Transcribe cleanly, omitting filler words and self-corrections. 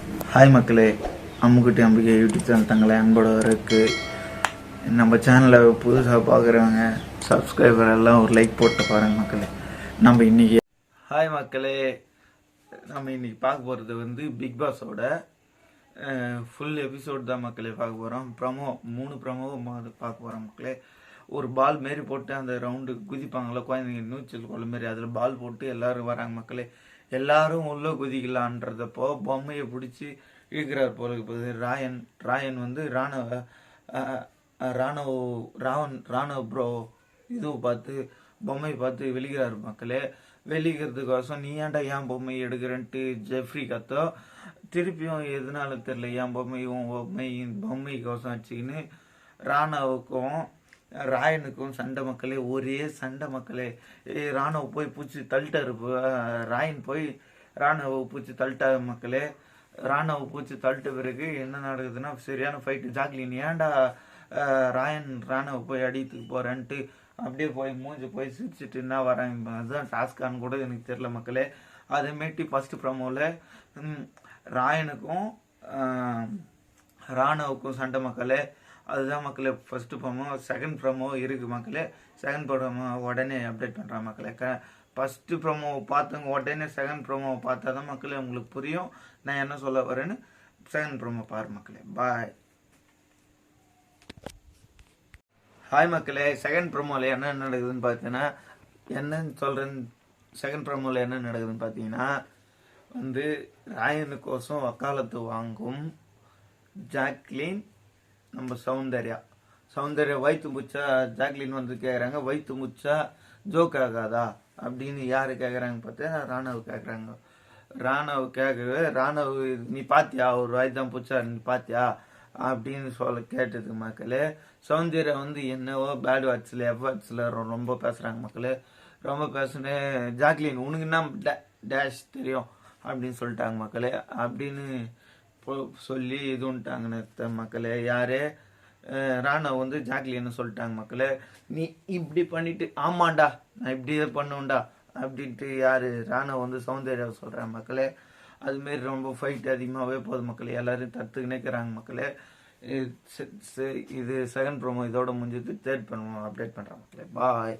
Hi மக்களே, அம்முக்குட்டி Ambigai YouTube channel தங்களை அன்போட வரக்கு. நம்ம சேனலை புதுசாக பார்க்குறவங்க சப்ஸ்கிரைபர் எல்லாம் ஒரு லைக் போட்டு பாருங்கள் மக்களே. நம்ம இன்னைக்கு ஹாய் மக்களே, நம்ம இன்னைக்கு பார்க்க போகிறது பிக் பாஸோட ஃபுல் எபிசோட் தான் மக்களே பார்க்க போகிறோம். மூணு ப்ரமோவும் பார்க்க போகிறோம் மக்களே. ஒரு பால் மாரி போட்டு அந்த ரவுண்டு குதிப்பாங்களா குழந்தைங்க, நீச்சல் கொள்ள மாரி, அதில் பால் போட்டு எல்லோரும் வராங்க மக்களே. எல்லாரும் உள்ளே குதிக்கலான்றதப்போ பொம்மையை பிடிச்சி இழுக்கிறார் போல இருக்குது ராயன் ராணவ் ப்ரோ இதுவை பார்த்து பொம்மையை பார்த்து வெளிக்கிறார் மக்களே. வெளிக்கிறதுக்கோசம் நீ ஏன்டா ஏன் பொம்மையை எடுக்கிறேன்ட்டு ஜெஃப்ரி கத்தோ. திருப்பியும் எதனால தெரியல ஏன் பொம்மைக்கோசம் வச்சுக்கின்னு ராணவுக்கும் ராயனுக்கும் சண்டை மக்களே. ஒரே சண்டை மக்களே. ராணுவ போய் பூச்சி தள்ளிட்டாரு. ராயன் போய் ராணுவ பூச்சி தள்ளிட்டாரு மக்களே. ராணுவ பூச்சி தள்ளிட்ட பிறகு என்ன நடக்குதுன்னா சரியான ஃபைட்டு. ஜாக்லின் ஏன்டா ராணுவ போய் அடித்துக்கு போறேன்ட்டு அப்படியே போய் மூஞ்சி போய் சிரிச்சுட்டு என்ன வராங்க. அதுதான் டாஸ்கான்னு கூட எனக்கு தெரியல மக்களே. அதேமாட்டி ஃபர்ஸ்ட் ப்ரோமோவில் ராயனுக்கும் ராணுவுக்கும் சண்டை மக்களே. அதுதான் மக்களே ஃபர்ஸ்ட் ப்ரோமோ. செகண்ட் ப்ரோமோ இருக்குது மக்களே. செகண்ட் ப்ரோமோ உடனே அப்டேட் பண்ணுறான் மக்களே. ஃபஸ்ட்டு ப்ரோமோவை பார்த்தவங்க உடனே செகண்ட் ப்ரோமோவை பார்த்தா தான் மக்களே உங்களுக்கு புரியும் நான் என்ன சொல்ல வரேன்னு. செகண்ட் ப்ரோமோ பாரு மக்களே. பாய். ஹாய் மக்களே, செகண்ட் ப்ரோமோவில் என்ன நடக்குதுன்னு பார்த்தீங்கன்னா செகண்ட் ப்ரோமோவில் என்ன நடக்குதுன்னு பார்த்தீங்கன்னா ராயனுக்கோசம் வக்காலத்து வாங்கும் ஜாக்லின் நம்ம சௌந்தர்யா வயிற்று முச்சா ஜாக்லின் கேட்குறாங்க. வயிற்று முச்சா ஜோக் ஆகாதா அப்படின்னு யார் கேட்குறாங்க பார்த்தா ராணவ் கேட்குறாங்க. ராணவ் நீ பாத்தியா ஒரு வாய் தான் புச்சா நீ பாத்தியா அப்படின்னு கேட்டதுக்கு மக்களே. சௌந்தர்யா என்னவோ பேட் வேர்ட்ஸில் எஃபர்ட்ஸில் ரொம்ப பேசுகிறாங்க மக்களே. ரொம்ப பேசுனேன். ஜாக்லின் உனக்கு என்ன டேஷ் தெரியும் அப்படின்னு சொல்லிட்டாங்க மக்களே. அப்படின்னு சொல்லி இதுன்ட்டாங்கன்னு மக்களே. யாரு ராணவ் ஜாக்லின்னு சொல்லிட்டாங்க மக்களே. நீ இப்படி பண்ணிட்டு ஆமாண்டா நான் இப்படியே பண்ணுவேன்டா அப்படின்ட்டு யாரு ராணவ் சௌந்தர்யா சொல்றாங்க மக்களே. அதுமாரி ரொம்ப ஃபைட் அதிகமாகவே போகுது மக்களே. எல்லாரும் தத்துக்கு நிற்கிறாங்க மக்களே. இது செகண்ட் ப்ரோமோ இதோட முடிஞ்சது. தேர்ட் ப்ரோமோ அப்டேட் பண்ணுறாங்க மக்களே. பாய்.